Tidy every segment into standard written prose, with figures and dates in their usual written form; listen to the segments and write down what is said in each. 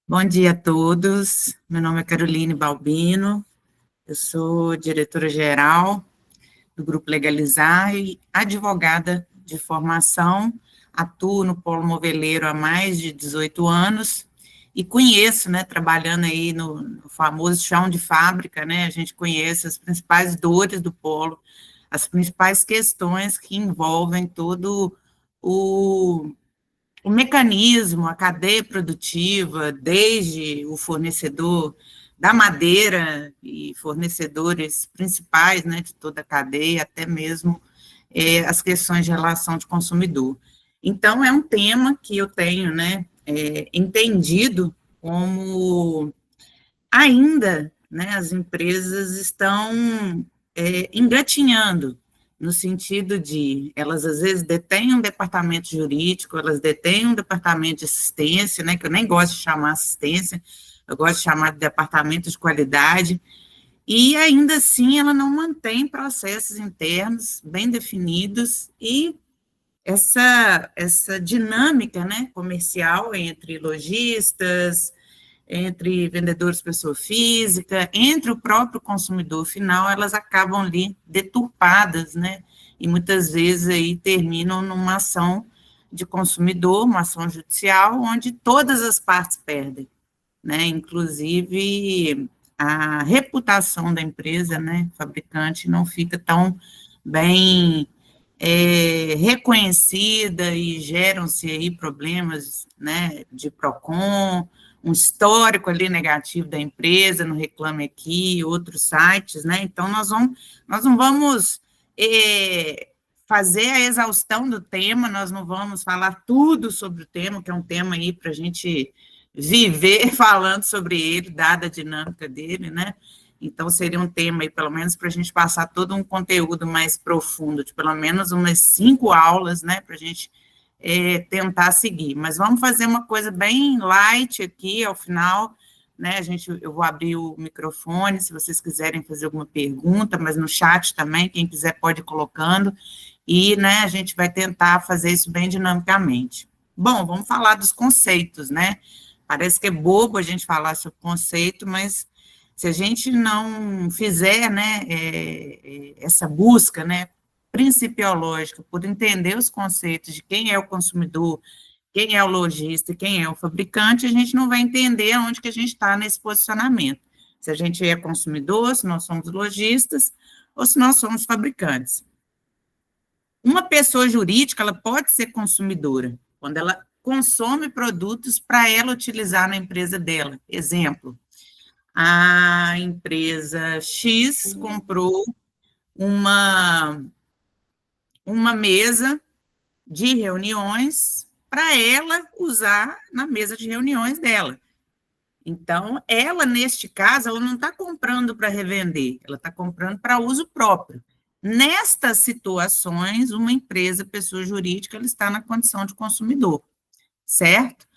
Bom dia a todos. Meu nome é Caroline Balbino, eu sou diretora-geral do Grupo Legalizar e advogada de formação, atuo no Polo Moveleiro há mais de 18 anos e conheço, né, trabalhando aí no famoso chão de fábrica, né, a gente conhece as principais dores do polo, as principais questões que envolvem todo o o mecanismo, a cadeia produtiva, desde o fornecedor da madeira e fornecedores principais, né, de toda a cadeia, até mesmo as questões de relação de consumidor. Então, é um tema que eu tenho, né, entendido como ainda, né, as empresas estão engatinhando, no sentido de elas, às vezes, detêm um departamento jurídico, elas detêm um departamento de assistência, né, que eu nem gosto de chamar assistência, eu gosto de chamar de departamento de qualidade, e ainda assim ela não mantém processos internos bem definidos e essa dinâmica, né, comercial entre lojistas, entre vendedores pessoa física, entre o próprio consumidor final, elas acabam ali deturpadas, né? E muitas vezes aí terminam numa ação de consumidor, uma ação judicial, onde todas as partes perdem, né? Inclusive a reputação da empresa, né, fabricante, não fica tão bem reconhecida e geram-se aí problemas, né, de PROCON, um histórico ali negativo da empresa, no Reclame Aqui, outros sites, né, então nós não vamos fazer a exaustão do tema, nós não vamos falar tudo sobre o tema, que é um tema aí para a gente viver falando sobre ele, dada a dinâmica dele, né, então, seria um tema aí, pelo menos, para a gente passar todo um conteúdo mais profundo, de pelo menos umas 5 aulas, né, para a gente tentar seguir. Mas vamos fazer uma coisa bem light aqui, ao final, né, eu vou abrir o microfone, se vocês quiserem fazer alguma pergunta, mas no chat também, quem quiser pode ir colocando, e, né, a gente vai tentar fazer isso bem dinamicamente. Bom, vamos falar dos conceitos, né, parece que é bobo a gente falar sobre conceito, mas se a gente não fizer, né, essa busca, né, principiológica, por entender os conceitos de quem é o consumidor, quem é o lojista e quem é o fabricante, a gente não vai entender onde que a gente está nesse posicionamento. Se a gente é consumidor, se nós somos lojistas, ou se nós somos fabricantes. Uma pessoa jurídica, ela pode ser consumidora, quando ela consome produtos para ela utilizar na empresa dela. Exemplo, a empresa X comprou uma, uma mesa de reuniões para ela usar na mesa de reuniões dela. Então, ela, neste caso, ela não está comprando para revender, ela está comprando para uso próprio. Nestas situações, uma empresa, pessoa jurídica, ela está na condição de consumidor, certo?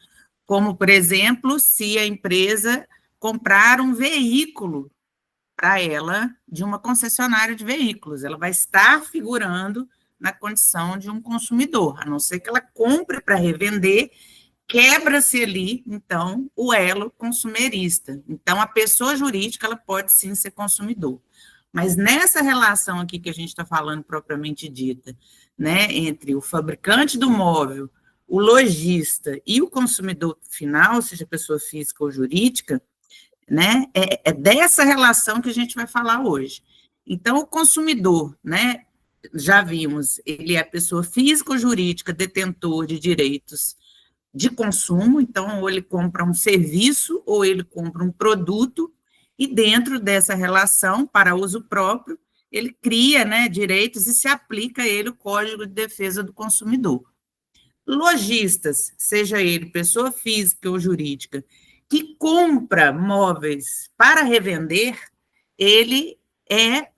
Como, por exemplo, se a empresa comprar um veículo para ela de uma concessionária de veículos. Ela vai estar figurando na condição de um consumidor, a não ser que ela compre para revender, quebra-se ali, então, o elo consumerista. Então, a pessoa jurídica, ela pode sim ser consumidor. Mas nessa relação aqui que a gente está falando propriamente dita, né, entre o fabricante do móvel, o lojista e o consumidor final, seja pessoa física ou jurídica, né? É dessa relação que a gente vai falar hoje. Então, o consumidor, né? Já vimos, ele é pessoa física ou jurídica detentor de direitos de consumo, então, ou ele compra um serviço, ou ele compra um produto, e dentro dessa relação, para uso próprio, ele cria, né, direitos e se aplica a ele o Código de Defesa do Consumidor. Lojistas, seja ele pessoa física ou jurídica, que compra móveis para revender, ele é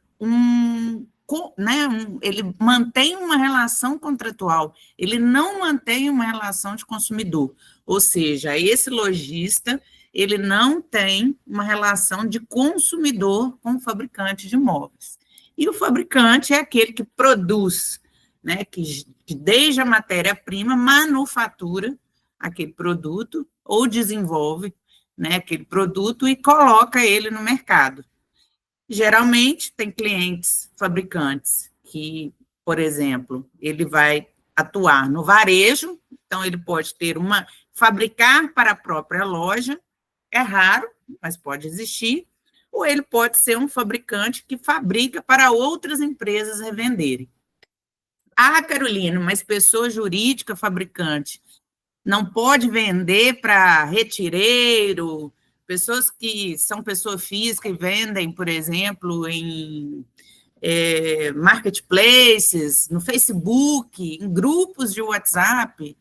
ele mantém uma relação contratual, ele não mantém uma relação de consumidor, ou seja, esse lojista, ele não tem uma relação de consumidor com o fabricante de móveis. E o fabricante é aquele que produz, né, que desde a matéria-prima manufatura aquele produto ou desenvolve, né, aquele produto e coloca ele no mercado. Geralmente, tem clientes fabricantes que, por exemplo, ele vai atuar no varejo, então ele pode ter fabricar para a própria loja, é raro, mas pode existir, ou ele pode ser um fabricante que fabrica para outras empresas revenderem. Ah, Carolina, mas pessoa jurídica fabricante não pode vender para retireiro, pessoas que são pessoa física e vendem, por exemplo, em marketplaces, no Facebook, em grupos de WhatsApp?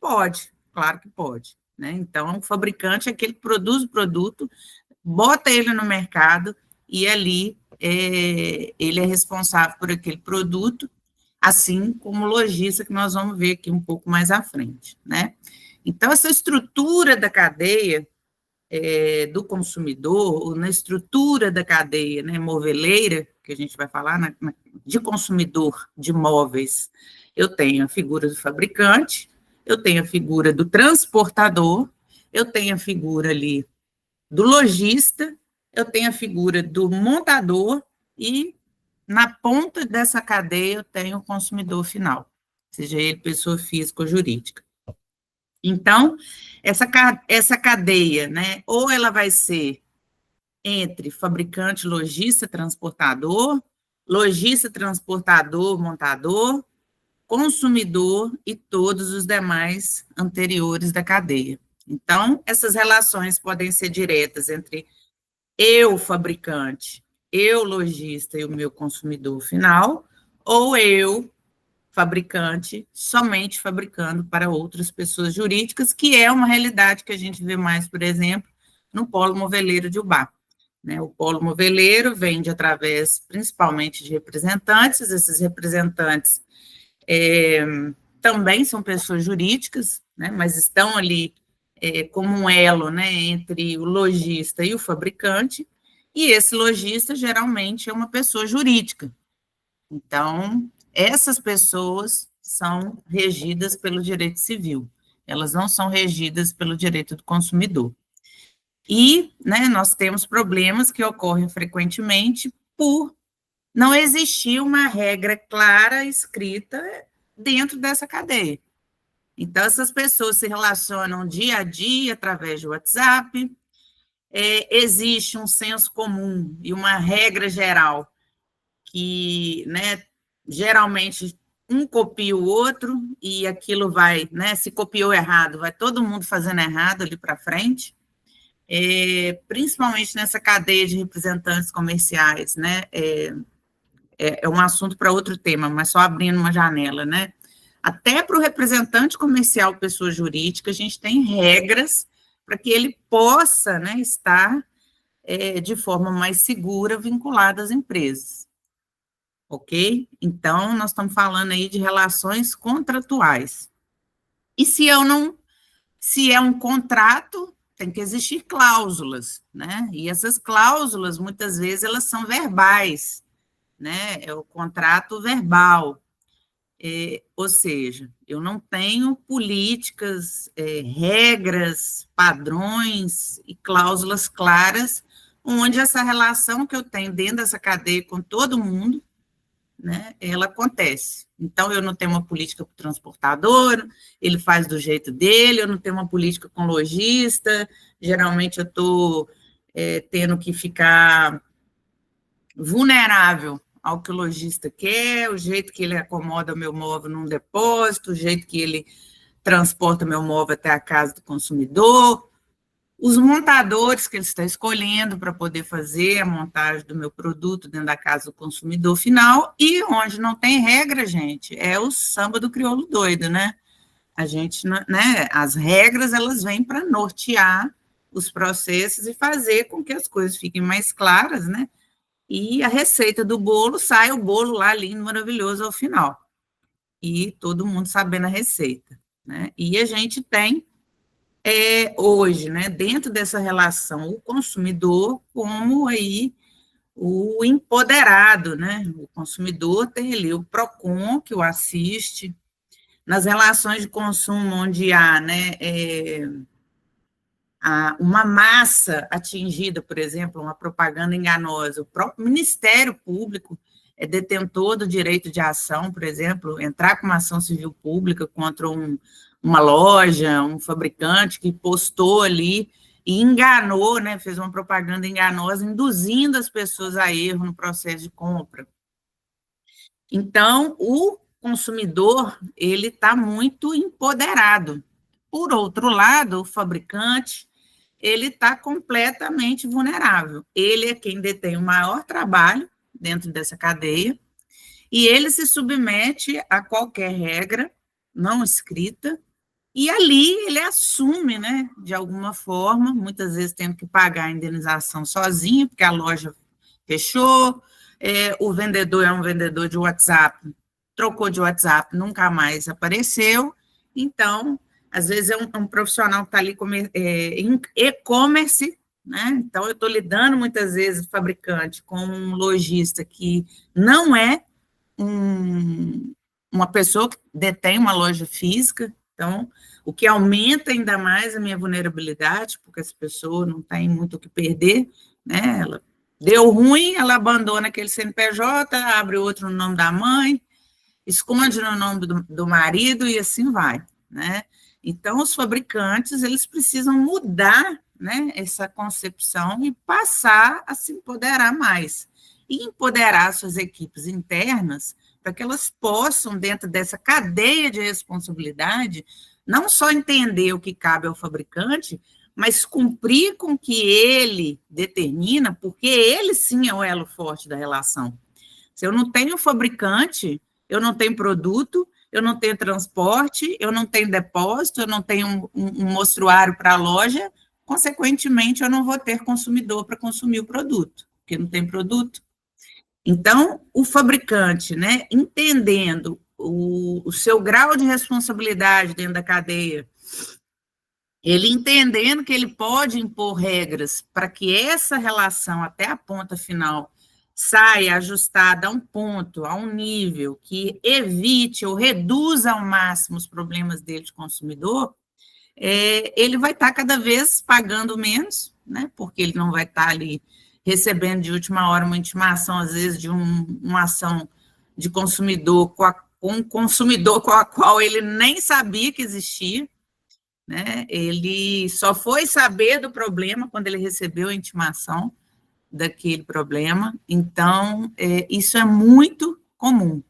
Pode, claro que pode. Né? Então, o fabricante é aquele que produz o produto, bota ele no mercado e ali ele é responsável por aquele produto, assim como o lojista, que nós vamos ver aqui um pouco mais à frente. Né? Então, essa estrutura da cadeia do consumidor, ou na estrutura da cadeia, né, moveleira, que a gente vai falar, de consumidor de móveis, eu tenho a figura do fabricante, eu tenho a figura do transportador, eu tenho a figura ali do lojista, eu tenho a figura do montador e na ponta dessa cadeia eu tenho o consumidor final, seja ele pessoa física ou jurídica. Então, essa cadeia, né, ou ela vai ser entre fabricante, lojista, transportador, montador, consumidor e todos os demais anteriores da cadeia. Então, essas relações podem ser diretas entre eu, fabricante, eu, lojista e o meu consumidor final, ou eu, fabricante, somente fabricando para outras pessoas jurídicas, que é uma realidade que a gente vê mais, por exemplo, no polo moveleiro de Ubá. Né? O polo moveleiro vende através, principalmente, de representantes, esses representantes também são pessoas jurídicas, né? Mas estão ali como um elo, né, entre o lojista e o fabricante, e esse lojista geralmente é uma pessoa jurídica. Então, essas pessoas são regidas pelo direito civil, elas não são regidas pelo direito do consumidor. E, né, nós temos problemas que ocorrem frequentemente por não existir uma regra clara escrita dentro dessa cadeia. Então, essas pessoas se relacionam dia a dia através do WhatsApp, existe um senso comum e uma regra geral que, né, geralmente um copia o outro e aquilo vai, né, se copiou errado, vai todo mundo fazendo errado ali para frente, principalmente nessa cadeia de representantes comerciais, né, é um assunto para outro tema, mas só abrindo uma janela, né, até para o representante comercial, pessoa jurídica, a gente tem regras para que ele possa, né, estar de forma mais segura vinculado às empresas. Ok? Então, nós estamos falando aí de relações contratuais. E se é um contrato, tem que existir cláusulas, né? E essas cláusulas, muitas vezes, elas são verbais, né? É o contrato verbal. Ou seja, eu não tenho políticas, regras, padrões e cláusulas claras, onde essa relação que eu tenho dentro dessa cadeia com todo mundo, né, ela acontece. Então, eu não tenho uma política para o transportador, ele faz do jeito dele, eu não tenho uma política com o lojista, geralmente eu estou tendo que ficar vulnerável ao que o lojista quer, o jeito que ele acomoda o meu móvel num depósito, o jeito que ele transporta meu móvel até a casa do consumidor, os montadores que ele está escolhendo para poder fazer a montagem do meu produto dentro da casa do consumidor final, e onde não tem regra, gente, é o samba do crioulo doido, né? A gente, né, as regras, elas vêm para nortear os processos e fazer com que as coisas fiquem mais claras, né? E a receita do bolo, sai o bolo lá lindo, maravilhoso ao final. E todo mundo sabendo a receita, né? E a gente tem hoje, né, dentro dessa relação, o consumidor como aí o empoderado, né? O consumidor tem ali o PROCON, que o assiste, nas relações de consumo onde há, né, uma massa atingida, por exemplo, uma propaganda enganosa. O próprio Ministério Público é detentor do direito de ação, por exemplo, entrar com uma ação civil pública contra uma loja, um fabricante que postou ali e enganou, né, fez uma propaganda enganosa, induzindo as pessoas a erro no processo de compra. Então, o consumidor, ele está muito empoderado. Por outro lado, o fabricante, ele está completamente vulnerável. Ele é quem detém o maior trabalho dentro dessa cadeia, e ele se submete a qualquer regra não escrita, e ali ele assume, né, de alguma forma, muitas vezes tendo que pagar a indenização sozinho, porque a loja fechou, o vendedor é um vendedor de WhatsApp, trocou de WhatsApp, nunca mais apareceu, então, às vezes é um profissional que está ali em e-commerce, né? Então, eu estou lidando muitas vezes, fabricante, com um lojista que não é uma pessoa que detém uma loja física, então, o que aumenta ainda mais a minha vulnerabilidade, porque essa pessoa não tem muito o que perder, né? Ela deu ruim, ela abandona aquele CNPJ, abre outro no nome da mãe, esconde no nome do marido e assim vai, né? Então, os fabricantes, eles precisam mudar, né, essa concepção e passar a se empoderar mais. E empoderar suas equipes internas para que elas possam, dentro dessa cadeia de responsabilidade, não só entender o que cabe ao fabricante, mas cumprir com o que ele determina, porque ele sim é o elo forte da relação. Se eu não tenho fabricante, eu não tenho produto, eu não tenho transporte, eu não tenho depósito, eu não tenho um mostruário para a loja, consequentemente, eu não vou ter consumidor para consumir o produto, porque não tem produto. Então, o fabricante, né, entendendo o seu grau de responsabilidade dentro da cadeia, ele entendendo que ele pode impor regras para que essa relação até a ponta final saia ajustada a um ponto, a um nível que evite ou reduza ao máximo os problemas dele de consumidor, ele vai estar cada vez pagando menos, né, porque ele não vai estar ali recebendo de última hora uma intimação, às vezes, de uma ação de consumidor com um consumidor com a qual ele nem sabia que existia, né? Ele só foi saber do problema quando ele recebeu a intimação daquele problema. Então, isso é muito comum,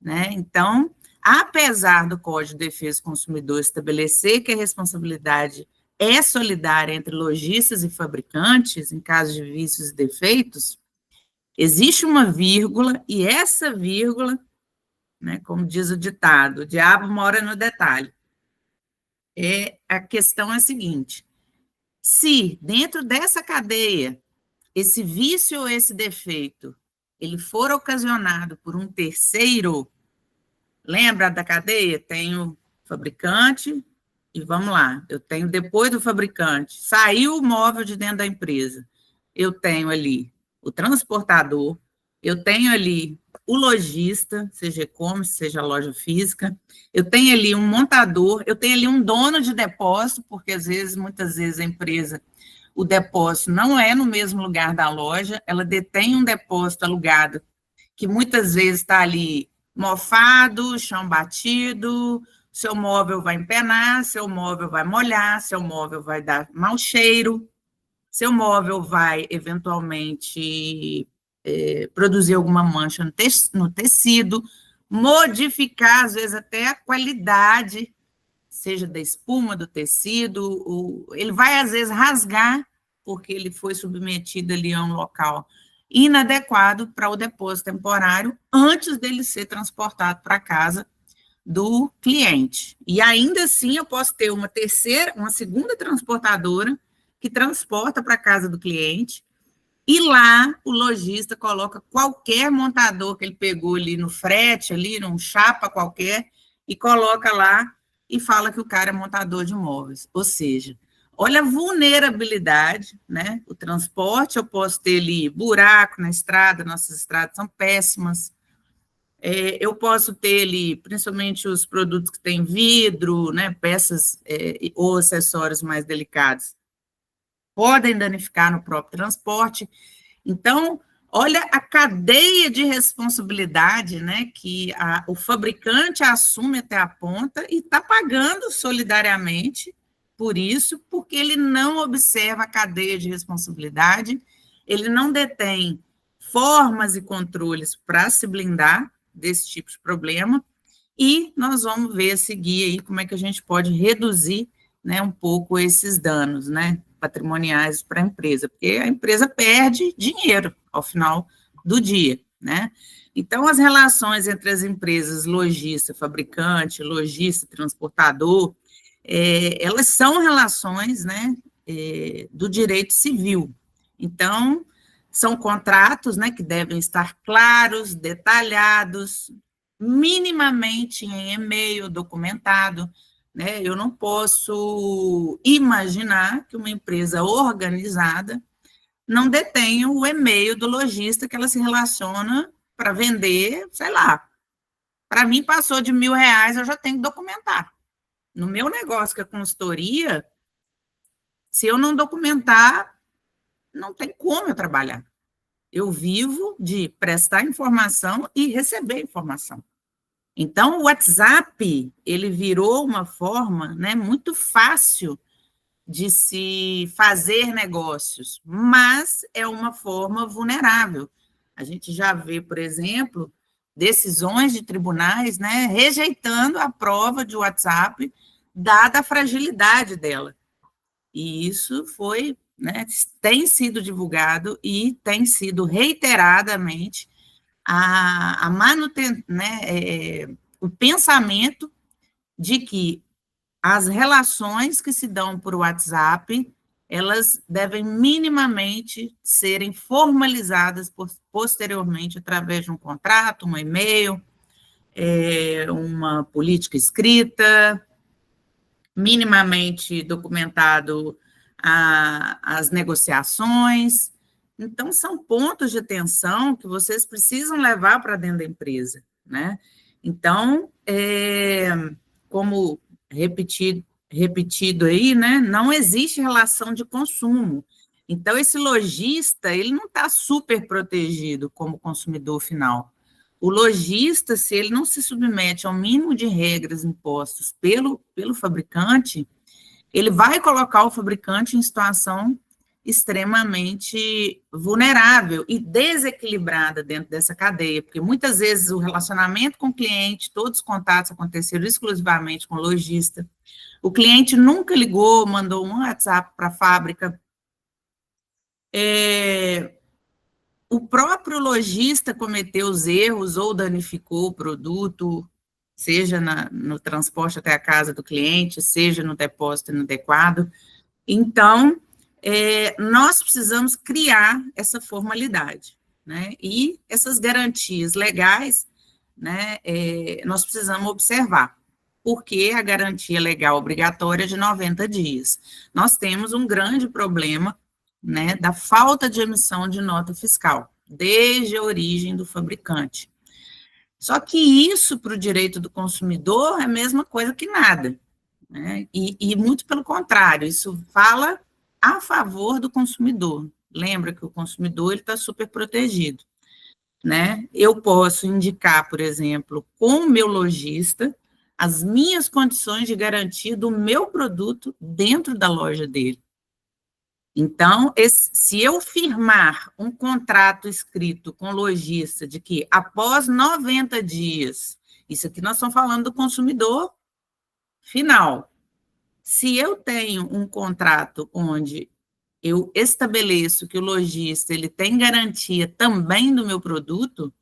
né? Então, apesar do Código de Defesa do Consumidor estabelecer que a responsabilidade é solidária entre lojistas e fabricantes em caso de vícios e defeitos, existe uma vírgula, e essa vírgula, né, como diz o ditado, o diabo mora no detalhe. A questão é a seguinte: se dentro dessa cadeia, esse vício ou esse defeito, ele for ocasionado por um terceiro, lembra da cadeia? Tem o fabricante, e vamos lá, eu tenho depois do fabricante, saiu o móvel de dentro da empresa, eu tenho ali o transportador, eu tenho ali o lojista, seja e-commerce, seja loja física, eu tenho ali um montador, eu tenho ali um dono de depósito, porque muitas vezes a empresa, o depósito não é no mesmo lugar da loja, ela detém um depósito alugado, que muitas vezes está ali mofado, chão batido, seu móvel vai empenar, seu móvel vai molhar, seu móvel vai dar mau cheiro, seu móvel vai, eventualmente, produzir alguma mancha no tecido, modificar, às vezes, até a qualidade, seja da espuma do tecido, ele vai, às vezes, rasgar, porque ele foi submetido ali a um local inadequado para o depósito temporário, antes dele ser transportado para casa do cliente. E ainda assim eu posso ter uma segunda transportadora que transporta para a casa do cliente, e lá o lojista coloca qualquer montador que ele pegou ali no frete, ali num chapa qualquer, e coloca lá e fala que o cara é montador de móveis. Ou seja, olha a vulnerabilidade, né? O transporte, eu posso ter ali buraco na estrada, nossas estradas são péssimas. Eu posso ter ali, principalmente os produtos que têm vidro, né? Peças ou acessórios mais delicados. podem danificar no próprio transporte. Então, olha a cadeia de responsabilidade, né, que o fabricante assume até a ponta e está pagando solidariamente por isso, porque ele não observa a cadeia de responsabilidade, ele não detém formas e controles para se blindar desse tipo de problema, e nós vamos ver a seguir aí como é que a gente pode reduzir, né, um pouco esses danos, né, patrimoniais para a empresa, porque a empresa perde dinheiro ao final do dia, né? Então, as relações entre as empresas lojista, fabricante, lojista, transportador, elas são relações, né, do direito civil. Então, são contratos, né, que devem estar claros, detalhados, minimamente em e-mail documentado, né? Eu não posso imaginar que uma empresa organizada não detenha o e-mail do lojista que ela se relaciona para vender, sei lá. Para mim, passou de R$1.000, eu já tenho que documentar. No meu negócio, que é consultoria, se eu não documentar, não tem como eu trabalhar. Eu vivo de prestar informação e receber informação. Então, o WhatsApp, ele virou uma forma, né, muito fácil de se fazer negócios, mas é uma forma vulnerável. A gente já vê, por exemplo, decisões de tribunais, né, rejeitando a prova de WhatsApp, dada a fragilidade dela. E isso foi, né, tem sido divulgado e tem sido reiteradamente a manutenção, né, o pensamento de que as relações que se dão por WhatsApp, elas devem minimamente serem formalizadas posteriormente através de um contrato, um e-mail, uma política escrita, minimamente documentado as negociações. Então, são pontos de atenção que vocês precisam levar para dentro da empresa, né? Então, como repetido aí, né? Não existe relação de consumo. Então, esse lojista, ele não está super protegido como consumidor final. O lojista, se ele não se submete ao mínimo de regras impostos pelo fabricante, ele vai colocar o fabricante em situação extremamente vulnerável e desequilibrada dentro dessa cadeia, porque muitas vezes o relacionamento com o cliente, todos os contatos aconteceram exclusivamente com o lojista. O cliente nunca ligou, mandou um WhatsApp para a fábrica. O próprio lojista cometeu os erros ou danificou o produto, seja no transporte até a casa do cliente, seja no depósito inadequado. Então, nós precisamos criar essa formalidade, né? E essas garantias legais, né, nós precisamos observar, porque a garantia legal obrigatória é de 90 dias. Nós temos um grande problema, né, da falta de emissão de nota fiscal, desde a origem do fabricante. Só que isso, para o direito do consumidor, é a mesma coisa que nada, né? E muito pelo contrário, isso fala a favor do consumidor. Lembra que o consumidor está super protegido, né? Eu posso indicar, por exemplo, com o meu lojista, as minhas condições de garantia do meu produto dentro da loja dele. Então, se eu firmar um contrato escrito com o lojista de que após 90 dias, isso aqui nós estamos falando do consumidor final, se eu tenho um contrato onde eu estabeleço que o lojista ele tem garantia também do meu produto,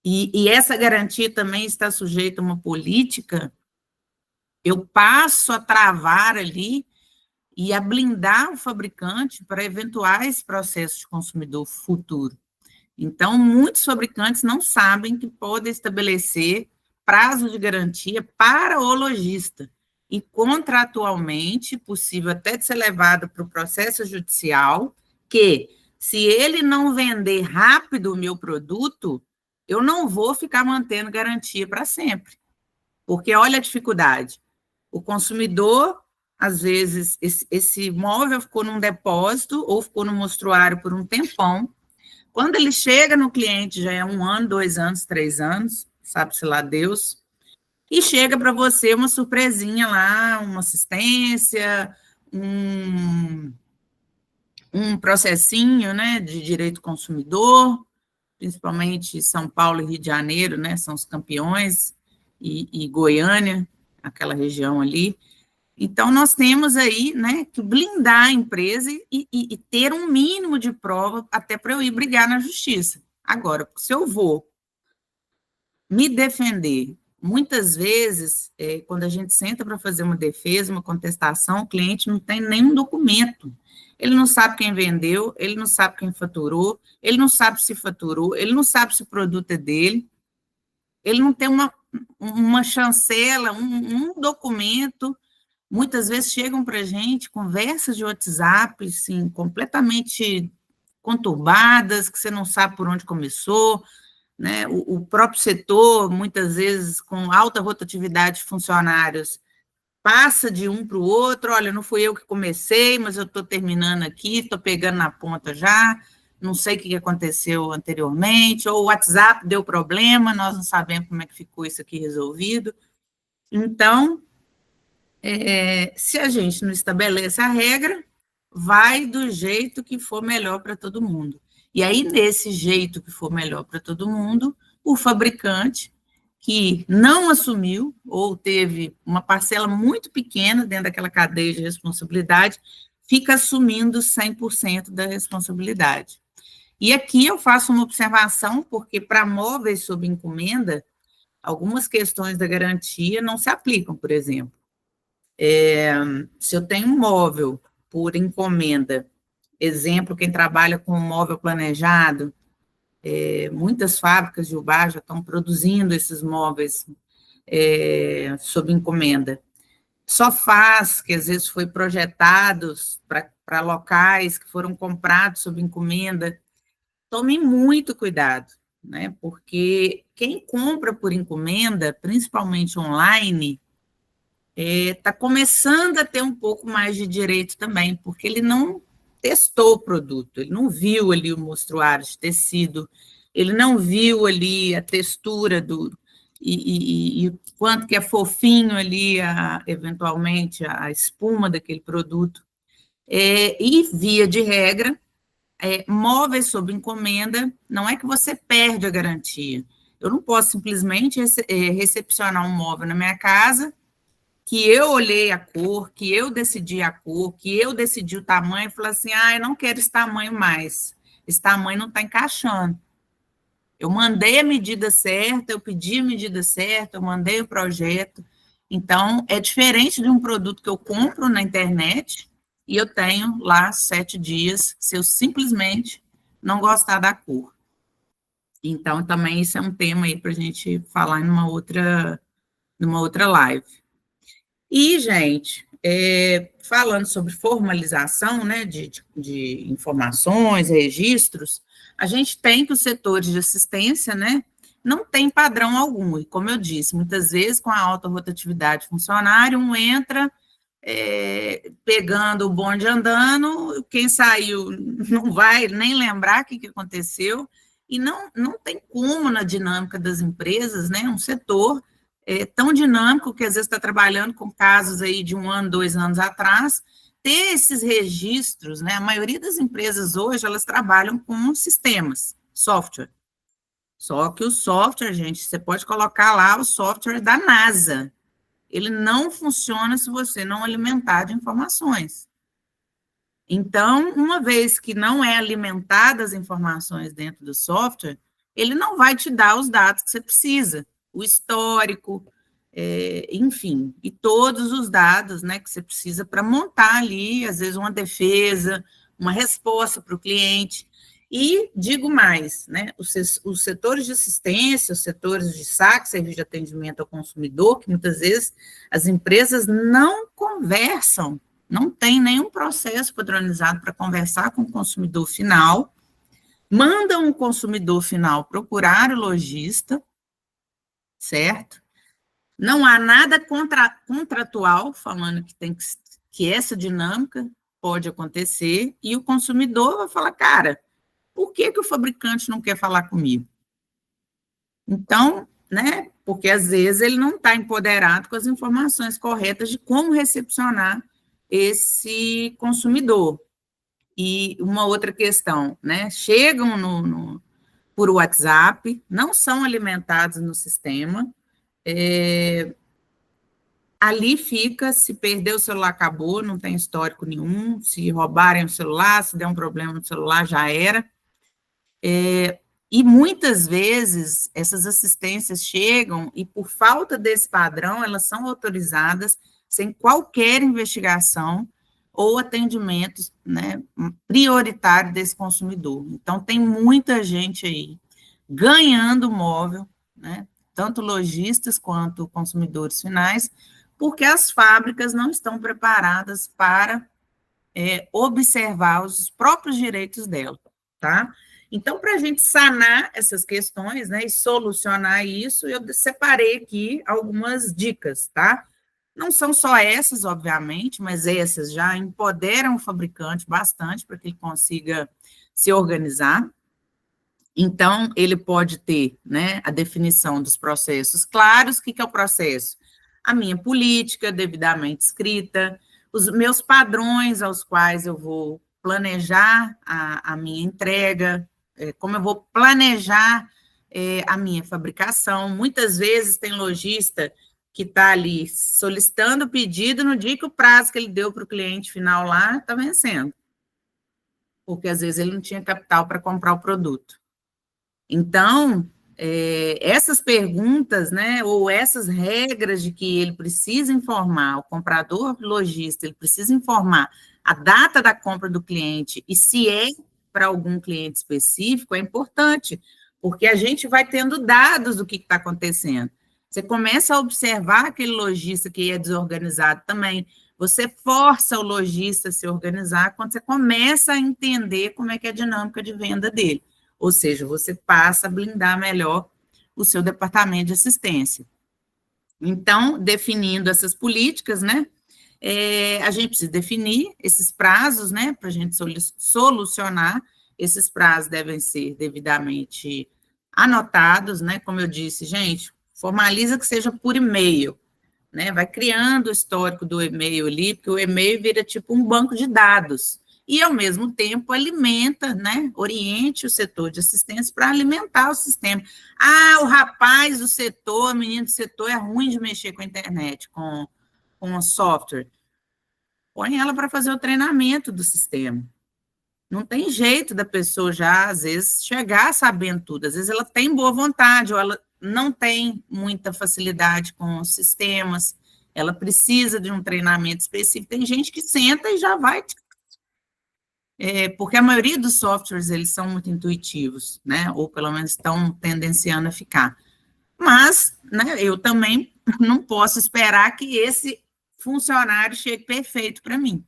e essa garantia também está sujeita a uma política, eu passo a travar ali e a blindar o fabricante para eventuais processos de consumidor futuro. Então, muitos fabricantes não sabem que podem estabelecer prazo de garantia para o lojista, e contratualmente, possível até de ser levado para o processo judicial, que se ele não vender rápido o meu produto, eu não vou ficar mantendo garantia para sempre. Porque olha a dificuldade. O consumidor às vezes, esse imóvel ficou num depósito ou ficou no mostruário por um tempão. Quando ele chega no cliente, já é 1 ano, 2 anos, 3 anos, sabe-se lá Deus, e chega para você uma surpresinha lá, uma assistência, um processinho, né, de direito consumidor, principalmente São Paulo e Rio de Janeiro, né, são os campeões, e Goiânia, aquela região ali. Então, nós temos aí, né, que blindar a empresa e ter um mínimo de prova até para eu ir brigar na justiça. Agora, se eu vou me defender, muitas vezes, quando a gente senta para fazer uma defesa, uma contestação, o cliente não tem nenhum documento. Ele não sabe quem vendeu, ele não sabe quem faturou, ele não sabe se faturou, ele não sabe se o produto é dele, ele não tem uma chancela, um documento. Muitas vezes chegam para a gente conversas de WhatsApp, assim, completamente conturbadas, que você não sabe por onde começou, né? O próprio setor, muitas vezes, com alta rotatividade de funcionários, passa de um para o outro, olha, não fui eu que comecei, mas eu estou terminando aqui, estou pegando na ponta já, não sei o que aconteceu anteriormente, ou o WhatsApp deu problema, nós não sabemos como é que ficou isso aqui resolvido. Então, se a gente não estabelece a regra, vai do jeito que for melhor para todo mundo. E aí, nesse jeito que for melhor para todo mundo, o fabricante que não assumiu ou teve uma parcela muito pequena dentro daquela cadeia de responsabilidade, fica assumindo 100% da responsabilidade. E aqui eu faço uma observação, porque para móveis sob encomenda, algumas questões da garantia não se aplicam, por exemplo. Se eu tenho um móvel por encomenda, exemplo, quem trabalha com móvel planejado, muitas fábricas de Ubá já estão produzindo esses móveis sob encomenda. Sofás, que às vezes foi projetados para locais que foram comprados sob encomenda, tome muito cuidado, né? Porque quem compra por encomenda, principalmente online, está começando a ter um pouco mais de direito também, porque ele não testou o produto, ele não viu ali o mostruário de tecido, ele não viu ali a textura e o quanto que é fofinho ali, eventualmente, a espuma daquele produto. E, via de regra, móveis sob encomenda, não é que você perde a garantia. Eu não posso simplesmente recepcionar um móvel na minha casa, que eu olhei a cor, que eu decidi a cor, que eu decidi o tamanho, e falei assim, eu não quero esse tamanho mais, esse tamanho não está encaixando. Eu mandei a medida certa, eu pedi a medida certa, eu mandei o projeto. Então, é diferente de um produto que eu compro na internet e eu tenho lá 7 dias, se eu simplesmente não gostar da cor. Então, também isso é um tema aí para a gente falar numa outra live. E, gente, falando sobre formalização, né, de informações, registros, a gente tem que os setores de assistência, né, não tem padrão algum. E, como eu disse, muitas vezes, com a alta rotatividade funcionário, um entra pegando o bonde andando, quem saiu não vai nem lembrar o que aconteceu, e não tem como, na dinâmica das empresas, né, um setor tão dinâmico, que às vezes está trabalhando com casos aí de 1 ano, 2 anos atrás, ter esses registros, né? A maioria das empresas hoje, elas trabalham com sistemas, software. Só que o software, gente, você pode colocar lá o software da NASA. Ele não funciona se você não alimentar de informações. Então, uma vez que não é alimentadas as informações dentro do software, ele não vai te dar os dados que você precisa, o histórico, enfim, e todos os dados, né, que você precisa para montar ali, às vezes, uma defesa, uma resposta para o cliente. E digo mais, né, os setores de assistência, os setores de saque, serviço de atendimento ao consumidor, que muitas vezes as empresas não conversam, não tem nenhum processo padronizado para conversar com o consumidor final, mandam o consumidor final procurar o lojista, certo? Não há nada contratual falando que tem que que essa dinâmica pode acontecer e o consumidor vai falar, cara, por que o fabricante não quer falar comigo? Então, né, porque às vezes ele não está empoderado com as informações corretas de como recepcionar esse consumidor. E uma outra questão, né, chegam por WhatsApp, não são alimentados no sistema, ali fica, se perder o celular, acabou, não tem histórico nenhum, se roubarem o celular, se der um problema no celular, já era. E muitas vezes essas assistências chegam e, por falta desse padrão, elas são autorizadas sem qualquer investigação ou atendimento, né, prioritário desse consumidor. Então, tem muita gente aí ganhando móvel, né, tanto lojistas quanto consumidores finais, porque as fábricas não estão preparadas para observar os próprios direitos dela, tá? Então, para a gente sanar essas questões, né, e solucionar isso, eu separei aqui algumas dicas, tá? Não são só essas, obviamente, mas essas já empoderam o fabricante bastante para que ele consiga se organizar. Então, ele pode ter, né, a definição dos processos claros. O que é o processo? A minha política devidamente escrita, os meus padrões aos quais eu vou planejar a minha entrega, como eu vou planejar a minha fabricação. Muitas vezes tem lojista que está ali solicitando o pedido no dia que o prazo que ele deu para o cliente final lá está vencendo, porque às vezes ele não tinha capital para comprar o produto. Então, essas perguntas, né, ou essas regras de que ele precisa informar, o comprador lojista, ele precisa informar a data da compra do cliente e se é para algum cliente específico, é importante, porque a gente vai tendo dados do que está acontecendo. Você começa a observar aquele lojista que é desorganizado também, você força o lojista a se organizar quando você começa a entender como é que é a dinâmica de venda dele. Ou seja, você passa a blindar melhor o seu departamento de assistência. Então, definindo essas políticas, né, a gente precisa definir esses prazos, né, para a gente solucionar. Esses prazos devem ser devidamente anotados, né, como eu disse, gente, formaliza que seja por e-mail, né, vai criando o histórico do e-mail ali, porque o e-mail vira tipo um banco de dados, e, ao mesmo tempo, alimenta, né, oriente o setor de assistência para alimentar o sistema. Ah, o rapaz do setor, a menina do setor é ruim de mexer com a internet, com o software. Põe ela para fazer o treinamento do sistema. Não tem jeito da pessoa já, às vezes, chegar sabendo tudo. Às vezes ela tem boa vontade, ou ela não tem muita facilidade com os sistemas, ela precisa de um treinamento específico. Tem gente que senta e já vai... porque a maioria dos softwares, eles são muito intuitivos, né? Ou pelo menos estão tendenciando a ficar. Mas, né, eu também não posso esperar que esse funcionário chegue perfeito para mim,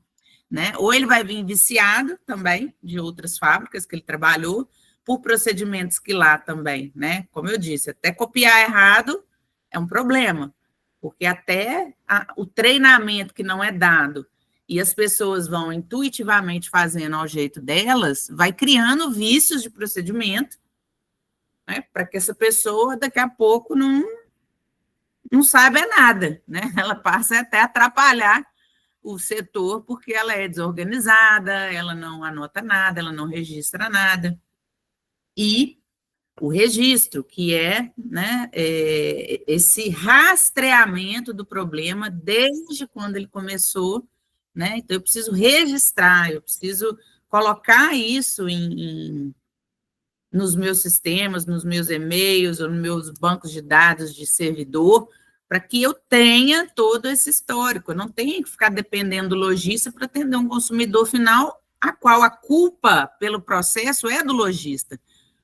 né? Ou ele vai vir viciado também de outras fábricas que ele trabalhou, por procedimentos que lá também, né? Como eu disse, até copiar errado é um problema, porque até o treinamento que não é dado e as pessoas vão intuitivamente fazendo ao jeito delas, vai criando vícios de procedimento, né, para que essa pessoa, daqui a pouco, não saiba nada, né? Ela passa até a atrapalhar o setor, porque ela é desorganizada, ela não anota nada, ela não registra nada. E o registro, que é, né, esse rastreamento do problema desde quando ele começou, né? Então, eu preciso registrar, eu preciso colocar isso nos meus sistemas, nos meus e-mails, ou nos meus bancos de dados de servidor, para que eu tenha todo esse histórico. Eu não tenho que ficar dependendo do lojista para atender um consumidor final, a qual a culpa pelo processo é do lojista.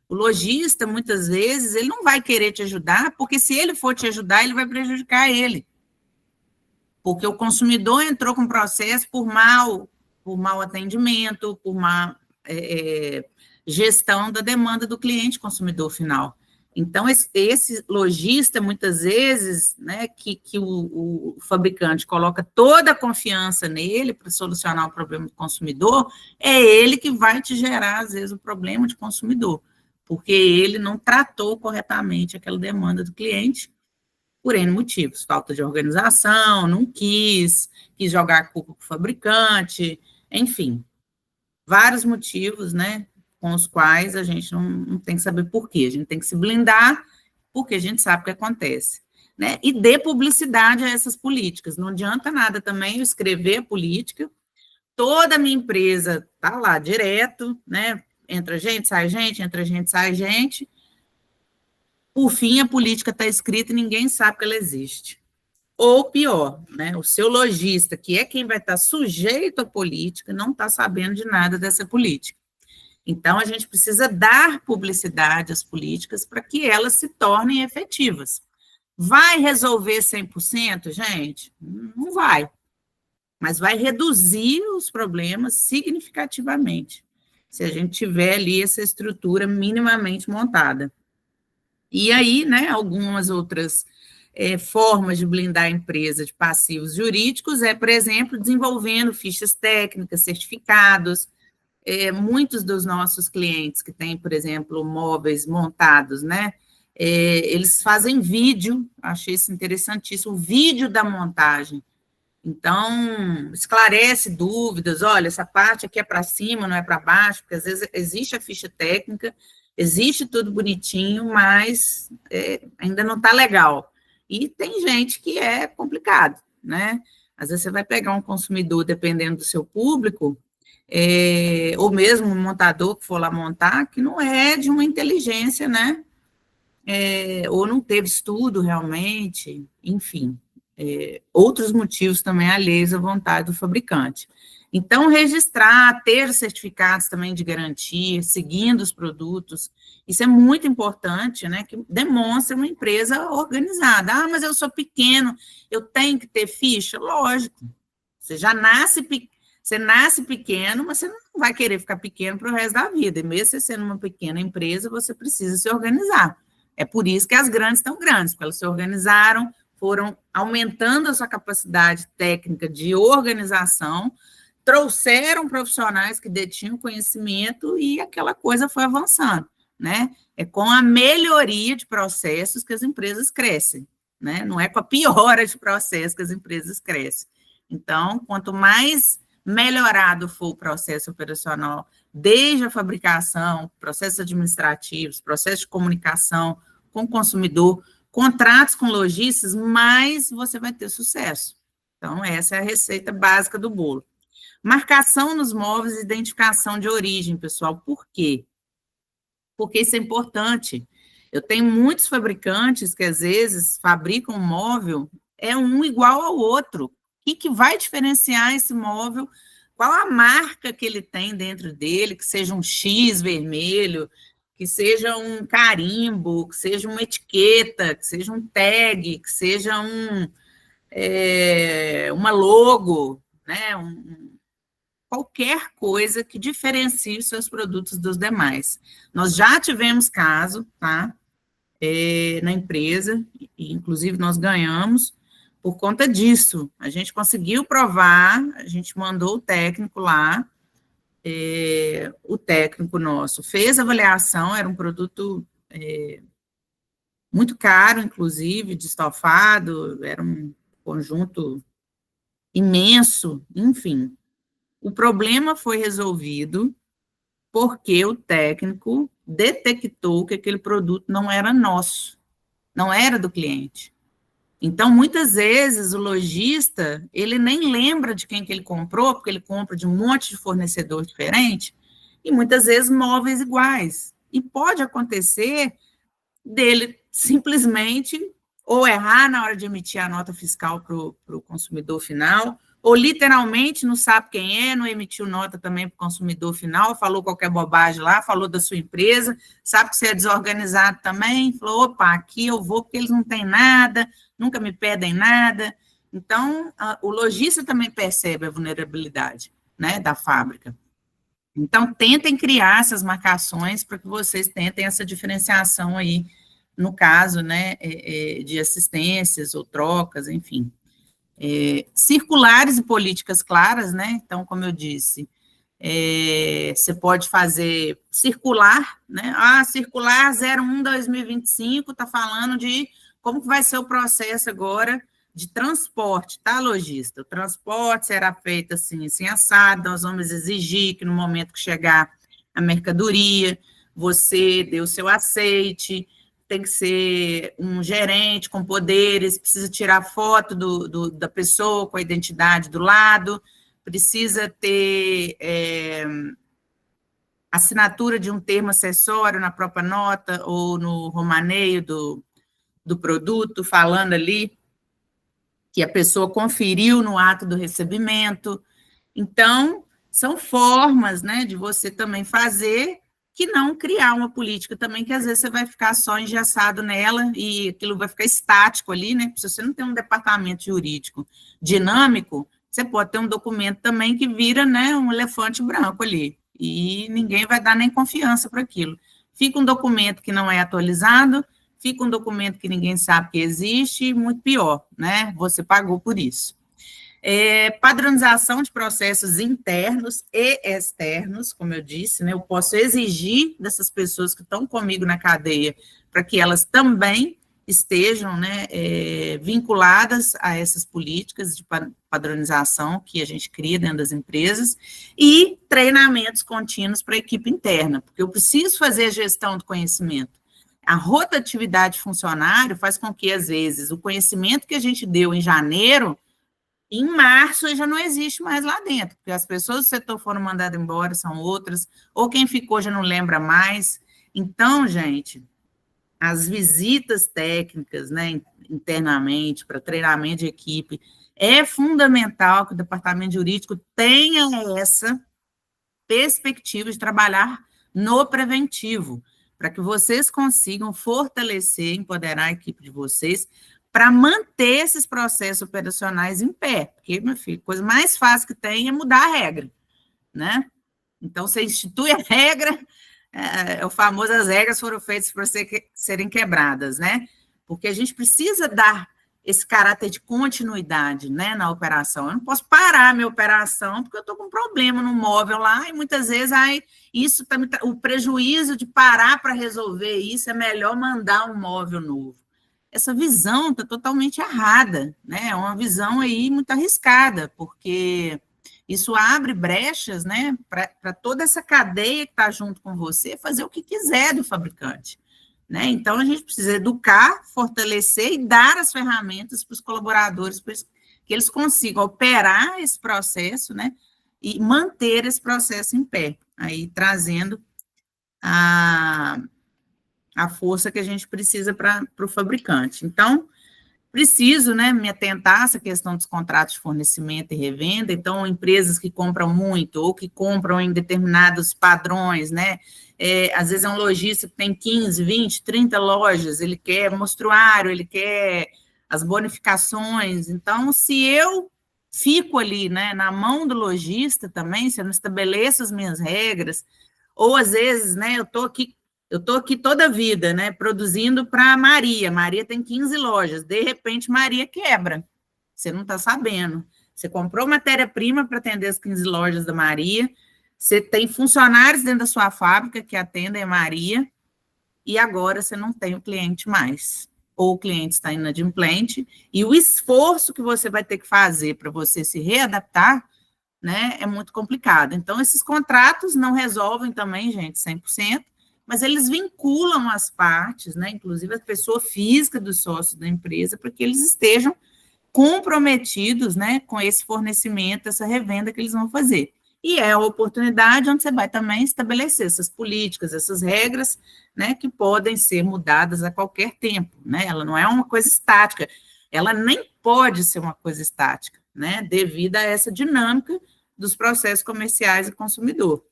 O lojista, muitas vezes, ele não vai querer te ajudar, porque se ele for te ajudar, ele vai prejudicar ele. Porque o consumidor entrou com processo por mau atendimento, por má gestão da demanda do cliente consumidor final. Então, esse lojista, muitas vezes, né, que o fabricante coloca toda a confiança nele para solucionar o problema do consumidor, é ele que vai te gerar, às vezes, o problema de consumidor, porque ele não tratou corretamente aquela demanda do cliente, por N motivos, falta de organização, não quis jogar a culpa para o fabricante, enfim, vários motivos, né, com os quais a gente não tem que saber por quê, a gente tem que se blindar, porque a gente sabe o que acontece, né, e dê publicidade a essas políticas, não adianta nada também eu escrever a política, toda a minha empresa está lá direto, né, entra gente, sai gente, entra gente, sai gente, por fim a política está escrita e ninguém sabe que ela existe. Ou pior, né, o seu lojista, que é quem vai estar sujeito à política, não está sabendo de nada dessa política. Então, a gente precisa dar publicidade às políticas para que elas se tornem efetivas. Vai resolver 100%, gente? Não vai. Mas vai reduzir os problemas significativamente, se a gente tiver ali essa estrutura minimamente montada. E aí, né, algumas outras formas de blindar a empresa de passivos jurídicos por exemplo, desenvolvendo fichas técnicas, certificados. Muitos dos nossos clientes que têm, por exemplo, móveis montados, né, eles fazem vídeo, achei isso interessantíssimo, o vídeo da montagem. Então, esclarece dúvidas, olha, essa parte aqui é para cima, não é para baixo, porque às vezes existe a ficha técnica, existe tudo bonitinho, mas ainda não está legal. E tem gente que é complicado, né? Às vezes você vai pegar um consumidor, dependendo do seu público, ou mesmo um montador que for lá montar, que não é de uma inteligência, né? Ou não teve estudo realmente, enfim. Outros motivos também alheios à vontade do fabricante. Então, registrar, ter certificados também de garantia, seguindo os produtos, isso é muito importante, né, que demonstra uma empresa organizada. Ah, mas eu sou pequeno, eu tenho que ter ficha? Lógico, você nasce pequeno, mas você não vai querer ficar pequeno para o resto da vida, e mesmo você sendo uma pequena empresa, você precisa se organizar. É por isso que as grandes estão grandes, porque elas se organizaram, foram aumentando a sua capacidade técnica de organização, trouxeram profissionais que detinham conhecimento e aquela coisa foi avançando, né? É com a melhoria de processos que as empresas crescem, né? Não é com a piora de processos que as empresas crescem. Então, quanto mais melhorado for o processo operacional, desde a fabricação, processos administrativos, processos de comunicação com o consumidor, contratos com lojistas, mais você vai ter sucesso. Então, essa é a receita básica do bolo. Marcação nos móveis e identificação de origem, pessoal. Por quê? Porque isso é importante. Eu tenho muitos fabricantes que, às vezes, fabricam um móvel, um igual ao outro. O que vai diferenciar esse móvel? Qual a marca que ele tem dentro dele, que seja um X vermelho, que seja um carimbo, que seja uma etiqueta, que seja um tag, que seja uma logo, né? Qualquer coisa que diferencie os seus produtos dos demais. Nós já tivemos caso, tá? Na empresa, e inclusive nós ganhamos por conta disso. A gente conseguiu provar, a gente mandou o técnico lá, o técnico nosso fez a avaliação, era um produto muito caro, inclusive, de estofado, era um conjunto imenso, enfim. O problema foi resolvido porque o técnico detectou que aquele produto não era nosso, não era do cliente. Então, muitas vezes, o lojista, ele nem lembra de quem que ele comprou, porque ele compra de um monte de fornecedor diferente, e muitas vezes móveis iguais. E pode acontecer dele simplesmente ou errar na hora de emitir a nota fiscal para o consumidor final, ou literalmente não sabe quem é, não emitiu nota também para o consumidor final, falou qualquer bobagem lá, falou da sua empresa, sabe que você é desorganizado também, falou, opa, aqui eu vou porque eles não têm nada, nunca me pedem nada. Então, o lojista também percebe a vulnerabilidade, né, da fábrica. Então, tentem criar essas marcações para que vocês tentem essa diferenciação aí no caso, né, de assistências ou trocas, enfim. Circulares e políticas claras, né? Então, como eu disse, você pode fazer circular, né? Circular 01/2025 está falando de como que vai ser o processo agora de transporte, tá, lojista? O transporte será feito assim, assim, assado, nós vamos exigir que no momento que chegar a mercadoria, você dê o seu aceite, tem que ser um gerente com poderes, precisa tirar foto da pessoa com a identidade do lado, precisa ter assinatura de um termo acessório na própria nota ou no romaneio do produto, falando ali que a pessoa conferiu no ato do recebimento. Então, são formas, né, de você também fazer que não criar uma política também que às vezes você vai ficar só engessado nela e aquilo vai ficar estático ali, né? Se você não tem um departamento jurídico dinâmico, você pode ter um documento também que vira, né, um elefante branco ali e ninguém vai dar nem confiança para aquilo. Fica um documento que não é atualizado, fica um documento que ninguém sabe que existe, e muito pior, né? Você pagou por isso. Padronização de processos internos e externos, como eu disse, né? Eu posso exigir dessas pessoas que estão comigo na cadeia para que elas também estejam, né, vinculadas a essas políticas de padronização que a gente cria dentro das empresas e treinamentos contínuos para a equipe interna, porque eu preciso fazer a gestão do conhecimento. A rotatividade de funcionário faz com que, às vezes, o conhecimento que a gente deu em janeiro, em março, já não existe mais lá dentro, porque as pessoas do setor foram mandadas embora, são outras, ou quem ficou já não lembra mais. Então, gente, as visitas técnicas, né, internamente, para treinamento de equipe, é fundamental que o departamento jurídico tenha essa perspectiva de trabalhar no preventivo, para que vocês consigam fortalecer, empoderar a equipe de vocês, para manter esses processos operacionais em pé, porque, meu filho, a coisa mais fácil que tem é mudar a regra, né? Então, você institui a regra, o famoso, as regras foram feitas para serem quebradas, né? Porque a gente precisa dar esse caráter de continuidade, né, na operação. Eu não posso parar a minha operação porque eu estou com um problema no móvel lá e muitas vezes isso tá, o prejuízo de parar para resolver isso é melhor mandar um móvel novo. Essa visão está totalmente errada, né? É uma visão aí muito arriscada, porque isso abre brechas, né, para toda essa cadeia que está junto com você fazer o que quiser do fabricante. Né? Então, a gente precisa educar, fortalecer e dar as ferramentas para os colaboradores, para que eles consigam operar esse processo, né, e manter esse processo em pé, aí trazendo a força que a gente precisa para o fabricante. Então, preciso, né, me atentar a essa questão dos contratos de fornecimento e revenda. Então, empresas que compram muito ou que compram em determinados padrões, né, às vezes é um lojista que tem 15, 20, 30 lojas, ele quer mostruário, ele quer as bonificações. Então, se eu fico ali, né, na mão do lojista também, se eu não estabeleço as minhas regras, ou às vezes, né, eu estou aqui toda a vida, né, produzindo para a Maria. Maria tem 15 lojas. De repente, Maria quebra. Você não está sabendo. Você comprou matéria-prima para atender as 15 lojas da Maria. Você tem funcionários dentro da sua fábrica que atendem a Maria. E agora você não tem o cliente mais. Ou o cliente está inadimplente. E o esforço que você vai ter que fazer para você se readaptar, né, é muito complicado. Então, esses contratos não resolvem também, gente, 100%. Mas eles vinculam as partes, né, inclusive a pessoa física dos sócios da empresa, para que eles estejam comprometidos, né, com esse fornecimento, essa revenda que eles vão fazer. E é a oportunidade onde você vai também estabelecer essas políticas, essas regras, né, que podem ser mudadas a qualquer tempo, né, ela não é uma coisa estática, ela nem pode ser uma coisa estática, né, devido a essa dinâmica dos processos comerciais e consumidor.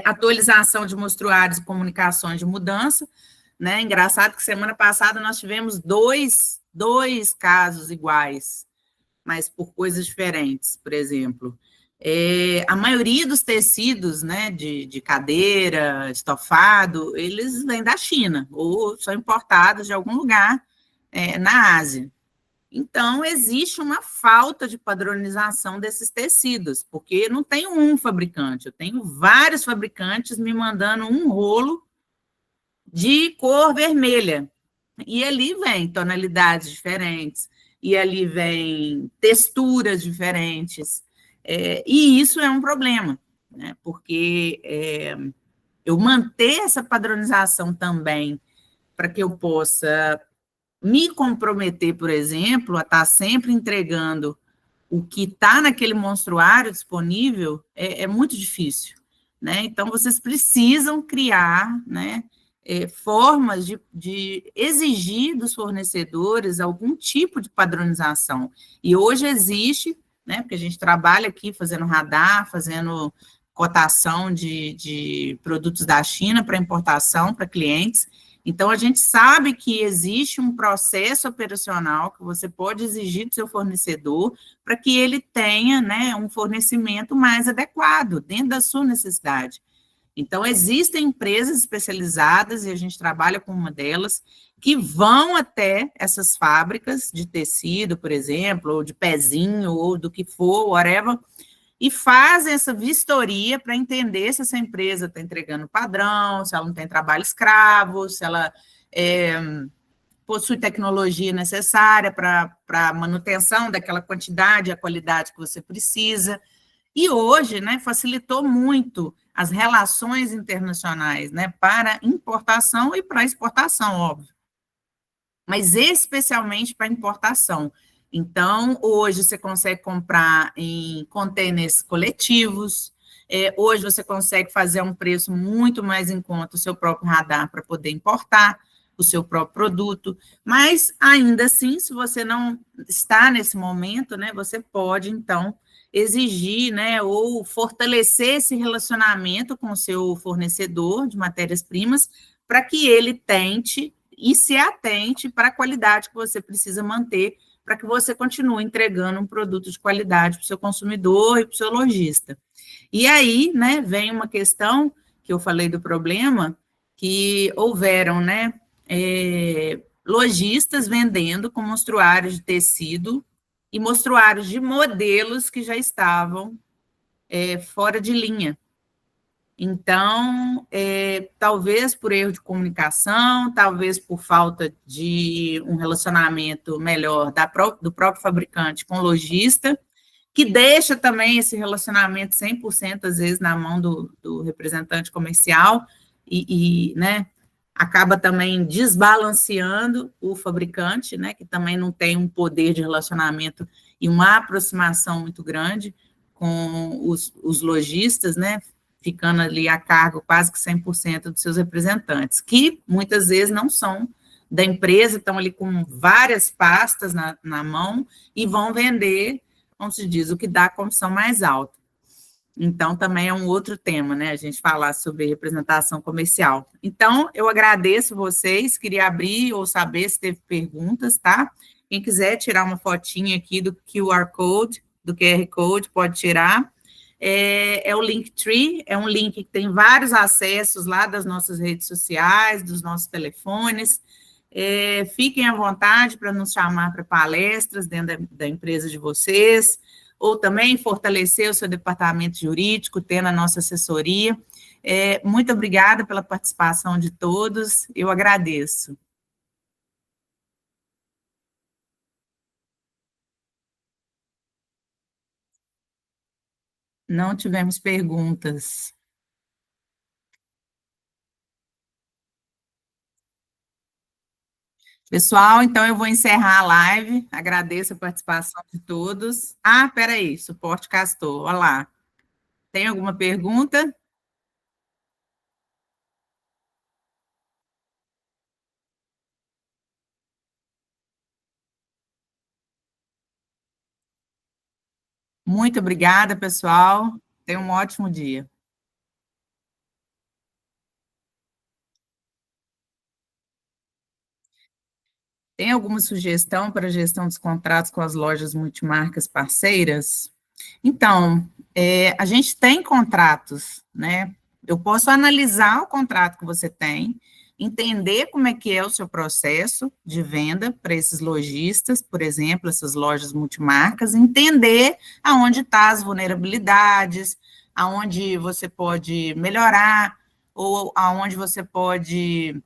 Atualização de mostruários e comunicações de mudança, né? Engraçado que semana passada nós tivemos dois casos iguais, mas por coisas diferentes. Por exemplo, A maioria dos tecidos, né, de cadeira, estofado, eles vêm da China, ou são importados de algum lugar na Ásia. Então, existe uma falta de padronização desses tecidos, porque não tem um fabricante, eu tenho vários fabricantes me mandando um rolo de cor vermelha. E ali vem tonalidades diferentes, e ali vem texturas diferentes. E isso é um problema, né? Porque eu manter essa padronização também, para que eu possa me comprometer, por exemplo, a estar sempre entregando o que está naquele monstruário disponível, é muito difícil, né? Então, vocês precisam criar, né, formas de exigir dos fornecedores algum tipo de padronização. E hoje existe, né, porque a gente trabalha aqui fazendo radar, fazendo cotação de produtos da China para importação para clientes. Então, a gente sabe que existe um processo operacional que você pode exigir do seu fornecedor para que ele tenha, né, um fornecimento mais adequado dentro da sua necessidade. Então, existem empresas especializadas, e a gente trabalha com uma delas, que vão até essas fábricas de tecido, por exemplo, ou de pezinho, ou do que for, whatever, e fazem essa vistoria para entender se essa empresa está entregando padrão, se ela não tem trabalho escravo, se ela possui tecnologia necessária para a manutenção daquela quantidade, a qualidade que você precisa. E hoje, né, facilitou muito as relações internacionais, né, para importação e para exportação, óbvio, mas especialmente para importação. Então, hoje você consegue comprar em contêineres coletivos, hoje você consegue fazer um preço muito mais em conta o seu próprio radar para poder importar o seu próprio produto, mas ainda assim, se você não está nesse momento, né, você pode, então, exigir, né, ou fortalecer esse relacionamento com o seu fornecedor de matérias-primas para que ele tente e se atente para a qualidade que você precisa manter para que você continue entregando um produto de qualidade para o seu consumidor e para o seu lojista. E aí, né, vem uma questão que eu falei do problema, que houveram, né, lojistas vendendo com mostruários de tecido e mostruários de modelos que já estavam fora de linha. Então, talvez por erro de comunicação, talvez por falta de um relacionamento melhor do próprio fabricante com o lojista, que deixa também esse relacionamento 100% às vezes na mão do representante comercial né, acaba também desbalanceando o fabricante, né, que também não tem um poder de relacionamento e uma aproximação muito grande com os lojistas, né, ficando ali a cargo quase que 100% dos seus representantes, que muitas vezes não são da empresa, estão ali com várias pastas na mão e vão vender, como se diz, o que dá a comissão mais alta. Então, também é um outro tema, né, a gente falar sobre representação comercial. Então, eu agradeço vocês, queria abrir ou saber se teve perguntas, tá? Quem quiser tirar uma fotinha aqui do QR Code, pode tirar. O Linktree, é um link que tem vários acessos lá das nossas redes sociais, dos nossos telefones. Fiquem à vontade para nos chamar para palestras dentro da empresa de vocês, ou também fortalecer o seu departamento jurídico, tendo a nossa assessoria. Muito obrigada pela participação de todos, eu agradeço. Não tivemos perguntas. Pessoal, então eu vou encerrar a live. Agradeço a participação de todos. Peraí, suporte Castor, olha lá. Tem alguma pergunta? Muito obrigada, pessoal. Tenha um ótimo dia. Tem alguma sugestão para a gestão dos contratos com as lojas multimarcas parceiras? Então, A gente tem contratos, né? Eu posso analisar o contrato que você tem, entender como é que é o seu processo de venda para esses lojistas, por exemplo, essas lojas multimarcas, entender aonde estão as vulnerabilidades, aonde você pode melhorar, ou aonde você pode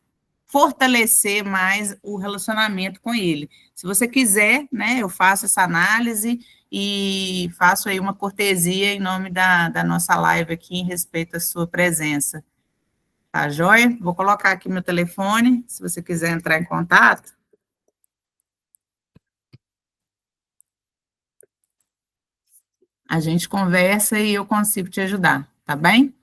fortalecer mais o relacionamento com ele. Se você quiser, né, eu faço essa análise e faço aí uma cortesia em nome da nossa live aqui em respeito à sua presença. Tá joia? Vou colocar aqui meu telefone, se você quiser entrar em contato. A gente conversa e eu consigo te ajudar, tá bem?